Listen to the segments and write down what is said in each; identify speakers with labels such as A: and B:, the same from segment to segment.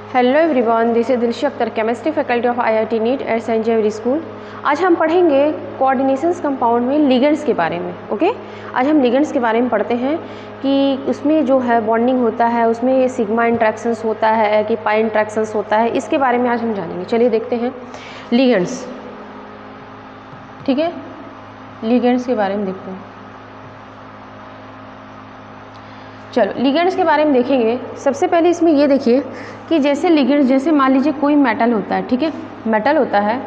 A: Hello everyone, this is Dilshi Akhtar, chemistry faculty of IIT NEET at saint Xavier school. आज हम पढ़ेंगे coordinations compound में ligands के बारे में। ओके, आज हम लिगेंड्स के बारे में पढ़ते हैं कि उसमें जो है बॉन्डिंग होता है, उसमें सिग्मा इंट्रैक्शंस होता है कि पाई इंट्रैक्शंस होता है, इसके बारे में आज हम जानेंगे। चलिए देखते हैं लिगेंड्स। ठीक है, लिगेंड्स के बारे में देखते हैं। चलो लिगेंड्स के बारे में देखेंगे। सबसे पहले इसमें ये देखिए कि जैसे लिगेंड्स, जैसे मान लीजिए कोई मेटल होता है, ठीक है, मेटल होता है,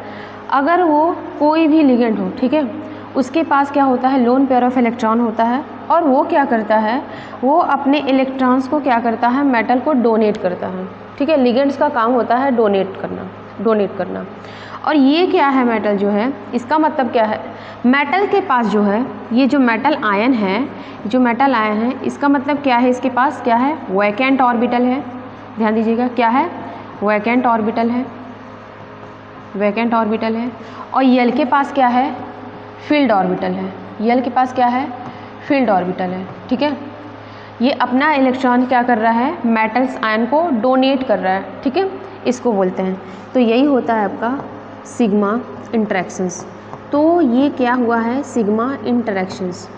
A: अगर वो कोई भी लिगेंड हो, ठीक है, उसके पास क्या होता है, लोन पेयर ऑफ इलेक्ट्रॉन होता है, और वो क्या करता है, वो अपने इलेक्ट्रॉन्स को क्या करता है, मेटल को डोनेट करता है। ठीक है, लिगेंड्स का काम होता है डोनेट करना। और ये क्या है, मेटल जो है, इसका मतलब क्या है, मेटल के पास जो है, ये जो मेटल आयन है, इसका मतलब क्या है, इसके पास क्या है, वैकेंट ऑर्बिटल है। ध्यान दीजिएगा, क्या है, वैकेंट ऑर्बिटल है। और यल के पास क्या है, फील्ड ऑर्बिटल है। यल के पास क्या है, फील्ड ऑर्बिटल है। ठीक है, ये अपना इलेक्ट्रॉन क्या कर रहा है, मेटल्स आयन को डोनेट कर रहा है। ठीक है, इसको बोलते हैं। तो यही होता है आपका सिग्मा इंटरेक्शंस। तो ये क्या हुआ है, सिग्मा इंटरेक्शंस।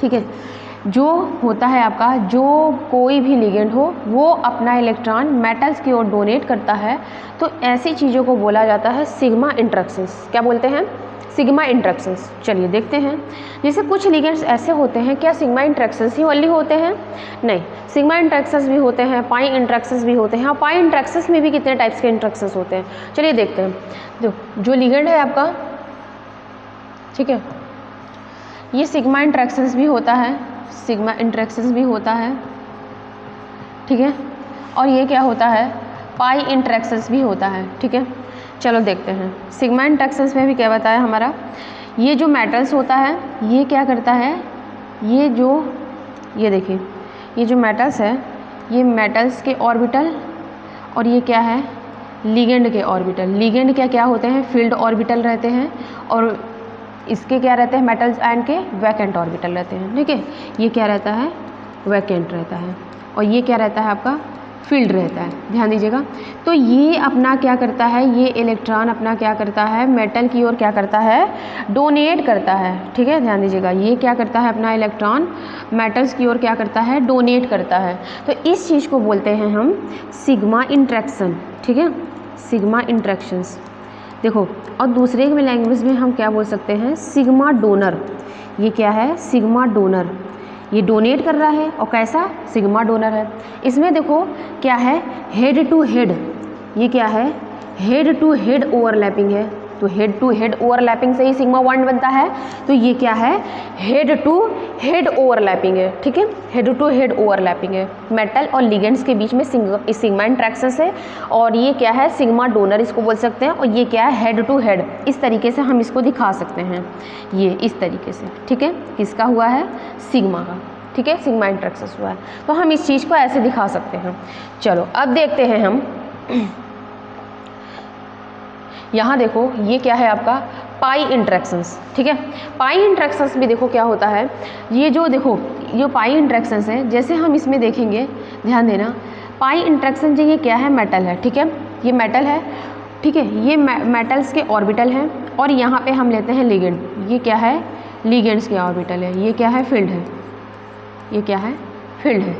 A: ठीक है, जो होता है आपका, जो कोई भी लिगेंड हो वो अपना इलेक्ट्रॉन मेटल्स की ओर डोनेट करता है, तो ऐसी चीज़ों को बोला जाता है सिग्मा इंटरेक्शंस। क्या बोलते हैं, सिग्मा इंटरेक्शंस। चलिए देखते हैं। जैसे कुछ लिगेंड्स ऐसे होते हैं, क्या सिग्मा इंटरेक्शंस ही ओनली होते हैं? नहीं, सिग्मा इंटरेक्शंस भी होते हैं, पाई इंटरेक्शंस भी होते हैं। और पाई इंटरेक्शंस में भी कितने टाइप्स के इंटरेक्शंस होते हैं, चलिए देखते हैं। जो लिगेंड है आपका, ठीक है, ये सिग्मा इंटरेक्शंस भी होता है, ठीक है, और ये क्या होता है, पाई इंटरेक्शंस भी होता है। ठीक है, चलो देखते हैं। सिग्मा इंटरेक्शंस में भी क्या बताया हमारा, ये जो मेटल्स होता है, ये क्या करता है, ये देखिए, ये जो मेटल्स है, ये मेटल्स के ऑर्बिटल, और ये क्या है, लिगेंड के ऑर्बिटल। लिगेंड क्या होते हैं, फील्ड ऑर्बिटल रहते हैं, और इसके क्या रहते हैं, मेटल्स आयन के वैकेंट ऑर्बिटल रहते हैं। ठीक है, ये क्या रहता है, वैकेंट रहता है, और ये क्या रहता है आपका, फील्ड रहता है। ध्यान दीजिएगा। तो ये अपना क्या करता है, ये इलेक्ट्रॉन अपना क्या करता है, मेटल की ओर क्या करता है, डोनेट करता है। ठीक है, ध्यान दीजिएगा, ये क्या करता है, अपना इलेक्ट्रॉन मेटल्स की ओर क्या करता है, डोनेट करता है। तो इस चीज़ को बोलते हैं हम सिग्मा इंटरेक्शन। ठीक है, सिग्मा इंटरेक्शंस। देखो, और दूसरे में लैंग्वेज में हम क्या बोल सकते हैं, सिग्मा डोनर। ये क्या है, सिग्मा डोनर, ये डोनेट कर रहा है, और कैसा, सिग्मा डोनर है। इसमें देखो क्या है, हेड टू हेड, ये क्या है, हेड टू हेड ओवरलैपिंग है। तो हेड टू हेड ओवरलैपिंग से ही सिग्मा बॉन्ड बनता है। तो ये क्या है, हेड टू हेड ओवरलैपिंग है। ठीक है, हेड टू हेड ओवरलैपिंग है, मेटल और लिगेंड्स के बीच में सिग्मा इंट्रैक्शंस है। और ये क्या है, सिग्मा डोनर इसको बोल सकते हैं। और ये क्या है, हेड टू हेड। इस तरीके से हम इसको दिखा सकते हैं, ये इस तरीके से। ठीक है, किसका हुआ है, सिग्मा का। ठीक है, सिग्मा इंट्रैक्शंस हुआ है, तो हम इस चीज़ को ऐसे दिखा सकते हैं। चलो अब देखते हैं हम। यहाँ देखो, ये क्या है आपका, पाई इंटरेक्शंस। ठीक है, पाई इंटरेक्शंस भी देखो क्या होता है, ये जो देखो, ये पाई इंटरेक्शंस है, जैसे हम इसमें देखेंगे, ध्यान देना, पाई इंटरेक्शन जो ये क्या है, मेटल है। ठीक है, ये मेटल है। ठीक है, ये मेटल्स के ऑर्बिटल हैं, और यहाँ पे हम लेते हैं लिगेंड। ये क्या है, लिगेंड्स के ऑर्बिटल है। ये क्या है, फील्ड है। ये क्या है, फील्ड है।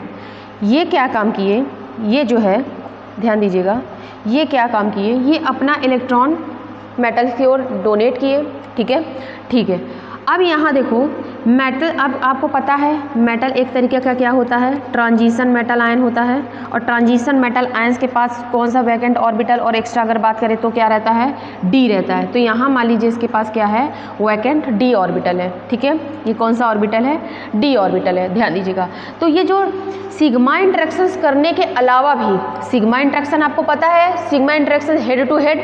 A: ये क्या काम किए, ये जो है, ध्यान दीजिएगा, ये क्या काम किए, ये अपना इलेक्ट्रॉन मेटल्स की ओर डोनेट किए। ठीक है, अब यहाँ देखो, मेटल, अब आपको पता है मेटल एक तरीके का क्या होता है, ट्रांजिशन मेटल आयन होता है। और ट्रांजिशन मेटल आयंस के पास कौन सा वैकेंट ऑर्बिटल, और एक्स्ट्रा अगर बात करें तो क्या रहता है, डी रहता है। तो यहाँ मान लीजिए इसके पास क्या है, वैकेंट डी ऑर्बिटल है। ठीक है, ये कौन सा ऑर्बिटल है, डी ऑर्बिटल है। ध्यान दीजिएगा। तो ये जो सिग्मा इंटरेक्शंस करने के अलावा भी, सिग्मा इंटरेक्शन आपको पता है, sigma interaction head to head,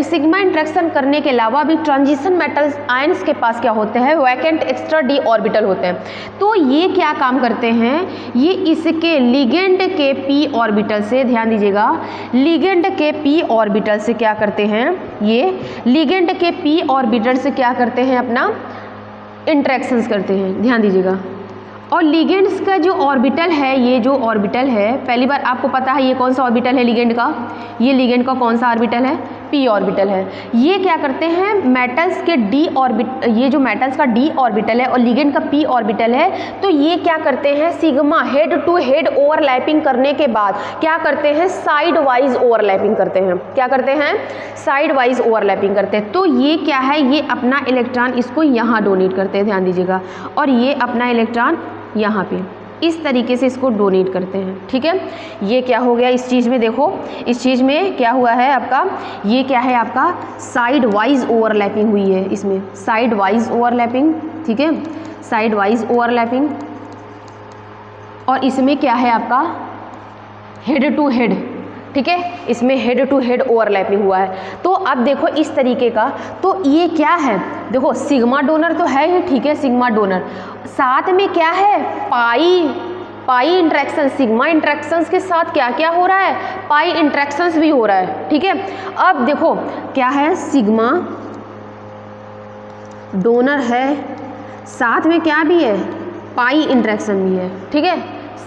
A: sigma interaction करने के अलावा भी ट्रांजिशन मेटल्स आयंस के पास क्या होते हैं, वैकेंट एक्स्ट्रा डी ऑर्बिटल होते हैं। तो ये क्या काम करते हैं, ये इसके लिगेंड के पी ऑर्बिटल से, ध्यान दीजिएगा, लिगेंड के पी ऑर्बिटल से क्या करते हैं, ये लिगेंड के पी ऑर्बिटल से क्या करते हैं, अपना इंटरेक्शंस करते हैं। ध्यान दीजिएगा। और लिगेंड्स का जो ऑर्बिटल है, ये जो ऑर्बिटल है, पहली बार आपको पता है ये कौन सा ऑर्बिटल है लिगेंड का, ये लिगेंड का कौन सा ऑर्बिटल है, पी ऑर्बिटल है। ये क्या करते हैं, मेटल्स के डी ऑर्बिट, ये जो मेटल्स का डी ऑर्बिटल है और लिगेंड का पी ऑर्बिटल है, तो ये क्या करते हैं, sigma head to head overlapping करने के बाद क्या करते हैं, साइड वाइज ओवरलैपिंग करते हैं। क्या करते हैं, साइड वाइज ओवरलैपिंग करते हैं। तो ये क्या है, ये अपना इलेक्ट्रॉन इसको यहाँ डोनेट करते हैं, ध्यान दीजिएगा, और ये अपना इलेक्ट्रॉन यहाँ पे इस तरीके से इसको डोनेट करते हैं। ठीक है, ये क्या हो गया इस चीज़ में, देखो इस चीज़ में क्या हुआ है आपका, ये क्या है आपका साइड वाइज ओवरलैपिंग हुई है, इसमें साइड वाइज ओवरलैपिंग। ठीक है, साइड वाइज ओवरलैपिंग, और इसमें क्या है आपका हेड टू हेड। ठीक है, इसमें हेड टू हेड ओवरलैपिंग हुआ है। तो अब देखो इस तरीके का, तो ये क्या है, देखो सिग्मा डोनर तो है ही, ठीक है, सिग्मा डोनर, साथ में क्या है, पाई इंटरेक्शन, सिग्मा इंटरेक्शंस के साथ क्या क्या हो रहा है, पाई इंटरेक्शंस भी हो रहा है। ठीक है, अब देखो क्या है, सिग्मा डोनर है, साथ में क्या भी है, पाई इंटरेक्शन भी है। ठीक है,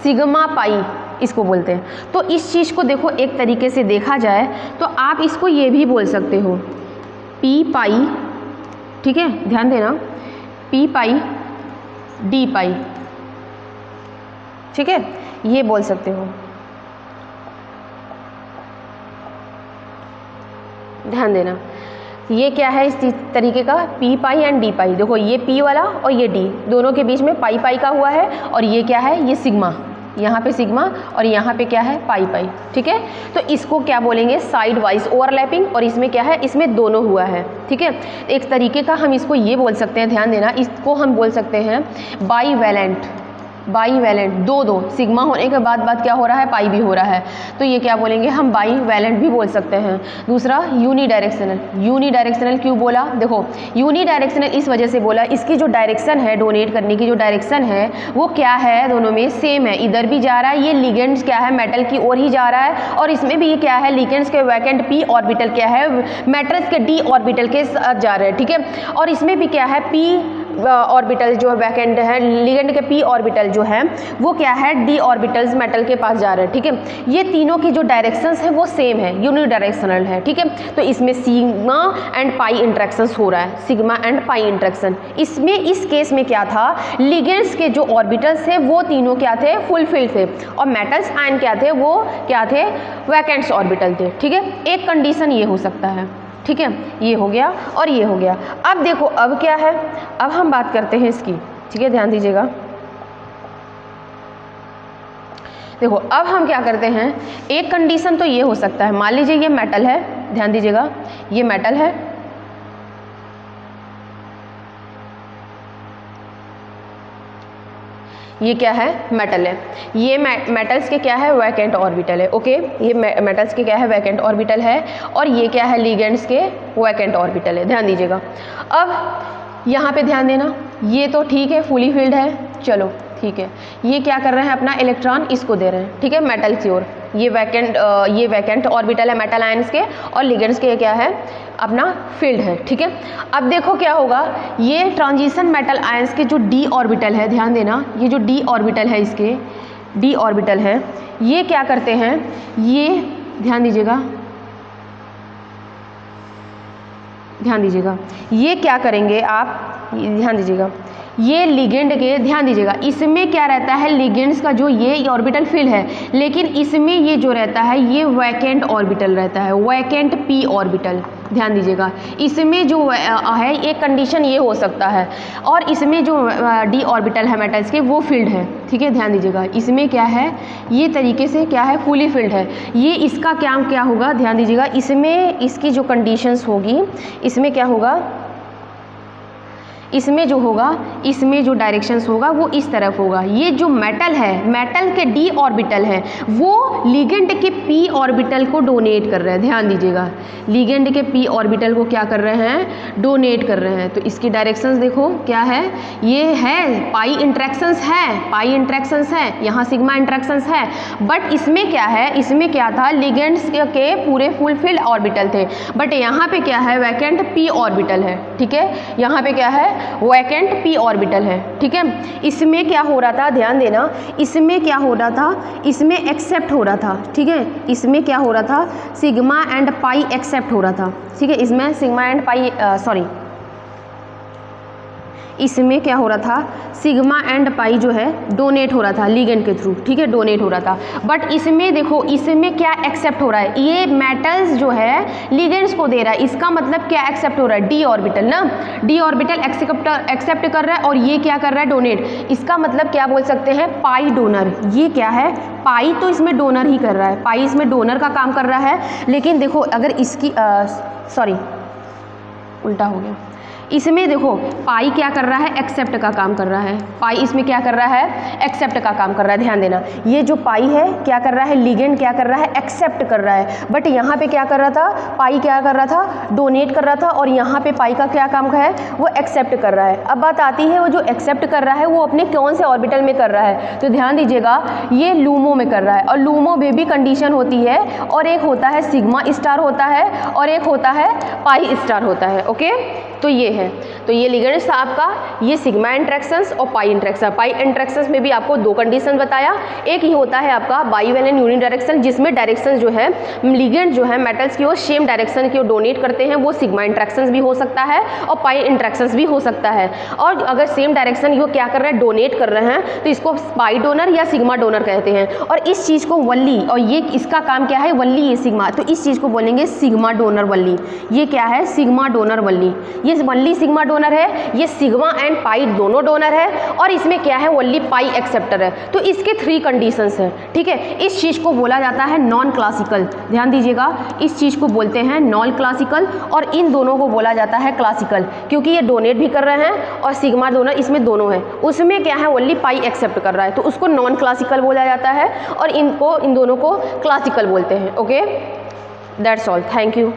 A: सिग्मा पाई इसको बोलते हैं। तो इस चीज़ को देखो एक तरीके से देखा जाए तो आप इसको ये भी बोल सकते हो पी पाई, ठीक है, ध्यान देना, पी पाई डी पाई, ठीक है, ये बोल सकते हो, ध्यान देना। ये क्या है इस तरीके का, पी पाई एंड डी पाई। देखो ये पी वाला और ये डी, दोनों के बीच में पाई पाई का हुआ है, और ये क्या है, ये सिग्मा, यहाँ पे सिग्मा और यहाँ पे क्या है, पाई पाई। ठीक है, तो इसको क्या बोलेंगे, साइड वाइज ओवरलैपिंग, और इसमें क्या है, इसमें दोनों हुआ है। ठीक है, एक तरीके का हम इसको ये बोल सकते हैं, ध्यान देना, इसको हम बोल सकते हैं बाईवैलेंट, बाईवैलेंट, दो सिग्मा होने के बाद क्या हो रहा है, पाई भी हो रहा है, तो ये क्या बोलेंगे हम, बाईवैलेंट भी बोल सकते हैं। दूसरा यूनिडायरेक्शनल, यूनिडायरेक्शनल क्यों बोला, देखो यूनिडायरेक्शनल इस वजह से बोला, इसकी जो डायरेक्शन है, डोनेट करने की जो डायरेक्शन है वो क्या है, दोनों में सेम है, इधर भी जा रहा है, ये लिगेंड्स क्या है, मेटल की ओर ही जा रहा है, और इसमें भी ये क्या है, लिगेंड्स के वैकेंट पी ऑर्बिटल क्या है, मेटल्स के डी ऑर्बिटल के साथ जा रहे हैं। ठीक है, और इसमें भी क्या है, पी ऑर्बिटल जो वैकेंट है, लिगेंड के पी ऑर्बिटल जो है वो क्या है, डी ऑर्बिटल्स मेटल के पास जा रहे हैं। ठीक है, ये तीनों की जो डायरेक्शंस है वो सेम है, यूनिडायरेक्शनल है। ठीक है, तो इसमें सिग्मा एंड पाई इंटरेक्शंस हो रहा है, सिग्मा एंड पाई इंटरेक्शन। इसमें इस केस में क्या था, लिगेंड्स के जो ऑर्बिटल्स थे वो तीनों क्या थे, फुलफिल्ड थे, और मेटल्स आयन क्या थे, वो क्या थे, वैकेंट्स ऑर्बिटल थे। ठीक है, एक कंडीशन ये हो सकता है। ठीक है, ये हो गया और ये हो गया। अब देखो अब क्या है, अब हम बात करते हैं इसकी। ठीक है, ध्यान दीजिएगा, देखो अब हम क्या करते हैं, एक कंडीशन तो ये हो सकता है, मान लीजिए ये मेटल है, ध्यान दीजिएगा, ये मेटल है, ये क्या है, मेटल है, ये मेटल्स के क्या है, वैकेंट ऑर्बिटल है। ओके, ये मेटल्स के क्या है, वैकेंट ऑर्बिटल है, और ये क्या है, लिगेंड्स के वैकेंट ऑर्बिटल है, ध्यान दीजिएगा। अब यहाँ पे ध्यान देना, ये तो ठीक है, फुली फिल्ड है, चलो ठीक है, ये क्या कर रहे हैं, अपना इलेक्ट्रॉन इसको दे रहे हैं। ठीक है, मेटल की ओर, ये वैकेंट ऑर्बिटल है मेटल आयंस के, और लिगेंड्स के क्या है, अपना फील्ड है। ठीक है, अब देखो क्या होगा, ये ट्रांजिशन मेटल आयंस के जो डी ऑर्बिटल है, ध्यान देना, ये जो डी ऑर्बिटल है, इसके डी ऑर्बिटल है, ये क्या करते हैं, ये ध्यान दीजिएगा, ध्यान दीजिएगा, ये क्या करेंगे आप, ध्यान दीजिएगा, ये लिगेंड के, ध्यान दीजिएगा, इसमें क्या रहता है, लिगेंड्स का जो ये ऑर्बिटल फील्ड है, लेकिन इसमें ये जो रहता है, ये वैकेंट ऑर्बिटल रहता है, वैकेंट पी ऑर्बिटल, ध्यान दीजिएगा, इसमें जो है एक कंडीशन ये हो सकता है, और इसमें जो डी ऑर्बिटल है मेटल्स के, वो फील्ड है। ठीक है, ध्यान दीजिएगा, इसमें क्या है, ये तरीके से क्या है, फुली फील्ड है, ये इसका क्या होगा, ध्यान दीजिएगा, इसमें इसकी जो कंडीशंस होगी, इसमें क्या होगा, इसमें जो होगा, इसमें जो डायरेक्शंस होगा वो इस तरफ होगा। ये जो मेटल है, मेटल के डी ऑर्बिटल है, वो लिगेंड के पी ऑर्बिटल को डोनेट कर रहे हैं, ध्यान दीजिएगा, लिगेंड के पी ऑर्बिटल को क्या कर रहे हैं, डोनेट कर रहे हैं। तो इसकी डायरेक्शंस देखो क्या है, ये है पाई इंटरेक्शंस है, पाई इंटरेक्शंस है, यहाँ सिग्मा इंटरेक्शंस है, बट इसमें क्या है, इसमें क्या था, लिगेंड्स के पूरे फुलफिल्ड ऑर्बिटल थे, बट यहाँ पे क्या है, वैकेंट पी ऑर्बिटल है। ठीक है, यहाँ पे क्या है, वैकेंट p ऑर्बिटल है, ठीक है। इसमें क्या हो रहा था, ध्यान देना, इसमें क्या हो रहा था, इसमें एक्सेप्ट हो रहा था, ठीक है। इसमें क्या हो रहा था, सिग्मा एंड पाई एक्सेप्ट हो रहा था, ठीक है। इसमें सिग्मा एंड पाई इसमें क्या हो रहा था, सिग्मा एंड पाई जो है डोनेट हो रहा था लिगेंड के थ्रू, ठीक है, डोनेट हो रहा था। बट इसमें देखो, इसमें क्या एक्सेप्ट हो रहा है, ये मेटल्स जो है लिगेंड्स को दे रहा है, इसका मतलब क्या एक्सेप्ट हो रहा है, डी ऑर्बिटल ना, डी ऑर्बिटल एक्सेप्ट कर रहा है और ये क्या कर रहा है, डोनेट। इसका मतलब क्या बोल सकते हैं, पाई डोनर। ये क्या है, पाई तो इसमें डोनर ही कर रहा है, पाई इसमें डोनर का काम कर रहा है। लेकिन देखो अगर इसकी उल्टा हो गया, इसमें देखो पाई क्या कर रहा है, एक्सेप्ट का काम कर रहा है। पाई इसमें क्या कर रहा है, एक्सेप्ट का काम कर रहा है। ध्यान देना, ये जो पाई है क्या कर रहा है, लिगेंड क्या कर रहा है, एक्सेप्ट कर रहा है। बट यहाँ पे क्या कर रहा था, पाई क्या कर रहा था, डोनेट कर रहा था। और यहाँ पे पाई का क्या काम है, वो एक्सेप्ट कर रहा है। अब बात आती है वो जो एक्सेप्ट कर रहा है वो अपने कौन से ऑर्बिटल में कर रहा है, तो ध्यान दीजिएगा ये लूमो में कर रहा है। और लूमो में भी कंडीशन होती है, और एक होता है सिग्मा स्टार होता है और एक होता है पाई स्टार होता है। ओके, तो ये है, तो ये लिगेंड्स था आपका, ये सिग्मा इंट्रैक्शंस और पाई इंट्रैक्शन। पाई इंट्रैक्शंस में भी आपको दो कंडीशन बताया, एक ही होता है आपका बाईवेलेंट यूनिडायरेक्शन, जिसमें डायरेक्शन जो है लिगेंड जो है मेटल्स की ओर सेम डायरेक्शन की ओर डोनेट करते हैं, वो सिग्मा इंट्रैक्शंस भी हो सकता है और पाई इंट्रैक्शंस भी हो सकता है। और अगर सेम डायरेक्शन वो क्या कर रहे हैं, डोनेट कर रहे हैं, तो इसको पाई डोनर या सिग्मा डोनर कहते हैं। और इस चीज़ को वल्ली, और ये इसका काम क्या है, वल्ली ये सिग्मा, तो इस चीज़ को बोलेंगे सिग्मा डोनर वल्ली। ये क्या है, सिग्मा डोनर वल्ली। ये वल्ली सिग्मा डोनर है, ये सिग्मा एंड पाई दोनों डोनर है, और इसमें क्या है, वल्ली पाई एक्सेप्टर है। तो इसके 3 कंडीशंस हैं, ठीक है। इस चीज़ को बोला जाता है नॉन क्लासिकल। ध्यान दीजिएगा, इस चीज़ को बोलते हैं नॉन क्लासिकल, और इन दोनों को बोला जाता है क्लासिकल, क्योंकि ये डोनेट भी कर रहे हैं और सिग्मा डोनर इसमें दोनों है। उसमें क्या है, वल्ली पाई एक्सेप्ट कर रहा है, तो उसको नॉन क्लासिकल बोला जाता है, और इन दोनों को क्लासिकल बोलते हैं। Okay, that's all, thank you.